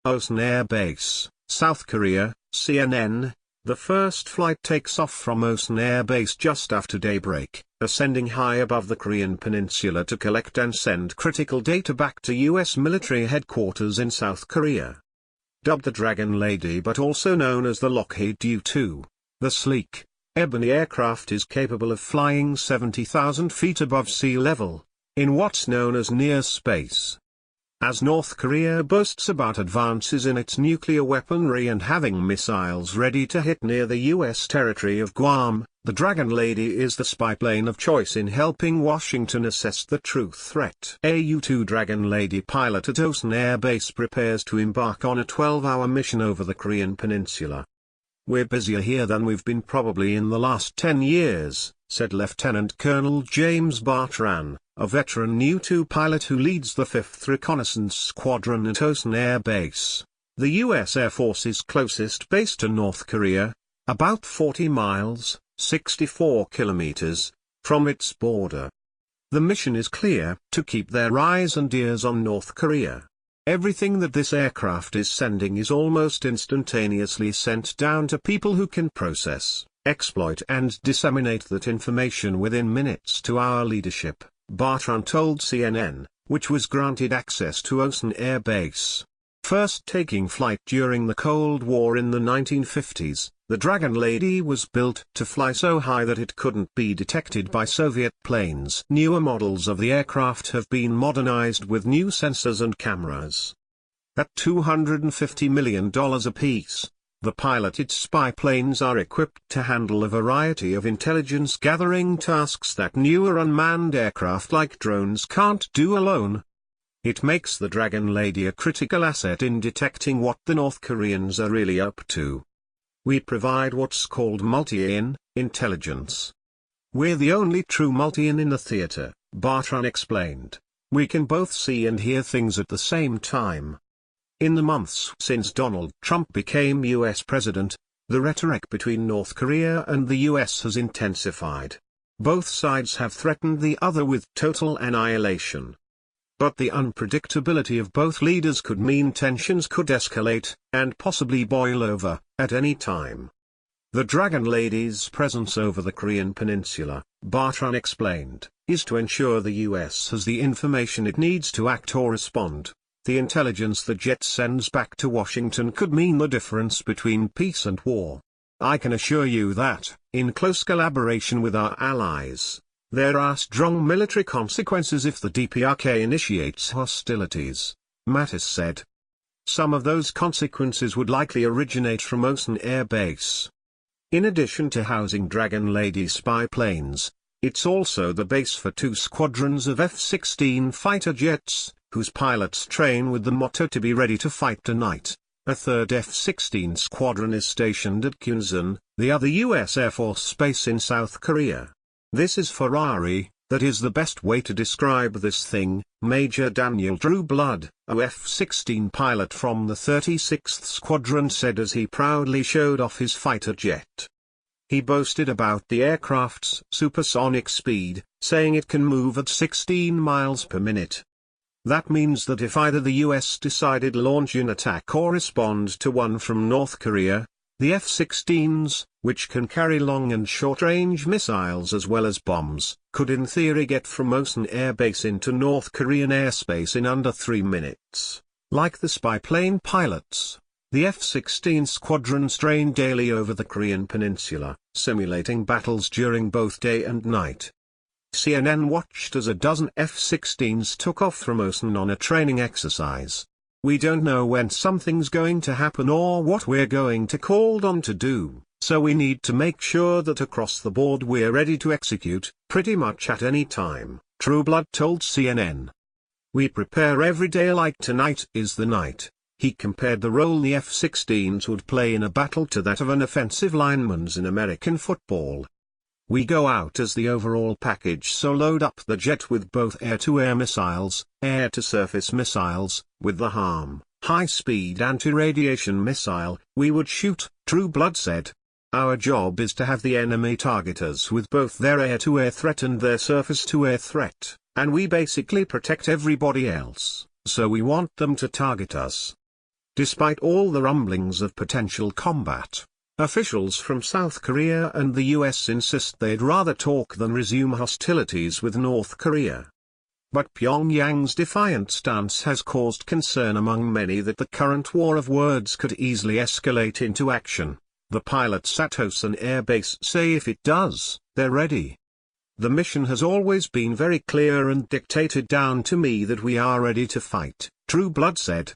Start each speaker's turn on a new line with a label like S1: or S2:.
S1: Osan Air Base, South Korea, CNN. The first flight takes off from Osan Air Base just after daybreak, ascending high above the Korean peninsula to collect and send critical data back to U.S. military headquarters in South Korea. Dubbed the Dragon Lady but also known as the Lockheed U-2, the sleek, ebony aircraft is capable of flying 70,000 feet above sea level, in what's known as near space. As North Korea boasts about advances in its nuclear weaponry and having missiles ready to hit near the U.S. territory of Guam, the Dragon Lady is the spy plane of choice in helping Washington assess the true threat. A U-2 Dragon Lady pilot at Osan Air Base prepares to embark on a 12-hour mission over the Korean peninsula. "We're busier here than we've been probably in the last 10 years, said Lieutenant Colonel James Bartran, a veteran U-2 pilot who leads the 5th Reconnaissance Squadron at Osan Air Base, the U.S. Air Force's closest base to North Korea, about 40 miles, 64 kilometers, from its border. The mission is clear: to keep their eyes and ears on North Korea. Everything that this aircraft is sending is almost instantaneously sent down to people who can process, exploit and disseminate that information within minutes to our leadership," Bartran told CNN, which was granted access to Osan Air Base. First taking flight during the Cold War in the 1950s, the Dragon Lady was built to fly so high that it couldn't be detected by Soviet planes. Newer models of the aircraft have been modernized with new sensors and cameras. At $250 million apiece, the piloted spy planes are equipped to handle a variety of intelligence-gathering tasks that newer unmanned aircraft like drones can't do alone. It makes the Dragon Lady a critical asset in detecting what the North Koreans are really up to. "We provide what's called multi-in intelligence. We're the only true multi-in the theater," Bartran explained. "We can both see and hear things at the same time." In the months since Donald Trump became U.S. president, the rhetoric between North Korea and the U.S. has intensified. Both sides have threatened the other with total annihilation. But the unpredictability of both leaders could mean tensions could escalate, and possibly boil over, at any time. The Dragon Lady's presence over the Korean peninsula, Bartran explained, is to ensure the U.S. has the information it needs to act or respond. The intelligence the jet sends back to Washington could mean the difference between peace and war. "I can assure you that, in close collaboration with our allies, there are strong military consequences if the DPRK initiates hostilities," Mattis said. Some of those consequences would likely originate from Osan Air Base. In addition to housing Dragon Lady spy planes, it's also the base for 2 squadrons of F-16 fighter jets, whose pilots train with the motto to be ready to fight tonight. A 3rd F-16 squadron is stationed at Kunsan, the other U.S. Air Force base in South Korea. "This is Ferrari, that is the best way to describe this thing," Major Daniel Trueblood, a F-16 pilot from the 36th Squadron said as he proudly showed off his fighter jet. He boasted about the aircraft's supersonic speed, saying it can move at 16 miles per minute. That means that if either the US decided to launch an attack or respond to one from North Korea, the F-16s, which can carry long and short-range missiles as well as bombs, could in theory get from Osan Air Base into North Korean airspace in under 3 minutes. Like the spy plane pilots, the F-16 squadrons train daily over the Korean peninsula, simulating battles during both day and night. CNN watched as a dozen F-16s took off from Osan on a training exercise. "We don't know when something's going to happen or what we're going to called on to do, so we need to make sure that across the board we're ready to execute, pretty much at any time," Trueblood told CNN. "We prepare every day like tonight is the night." He compared the role the F-16s would play in a battle to that of an offensive lineman's in American football. "We go out as the overall package, so load up the jet with both air-to-air missiles, air-to-surface missiles, with the HARM, high-speed anti-radiation missile, we would shoot," Trueblood said. "Our job is to have the enemy target us with both their air-to-air threat and their surface-to-air threat, and we basically protect everybody else, so we want them to target us." Despite all the rumblings of potential combat, officials from South Korea and the US insist they'd rather talk than resume hostilities with North Korea. But Pyongyang's defiant stance has caused concern among many that the current war of words could easily escalate into action. The pilots at Hosan Air Base say if it does, they're ready. The mission has always been very clear and dictated down to me that we are ready to fight, True Blood said.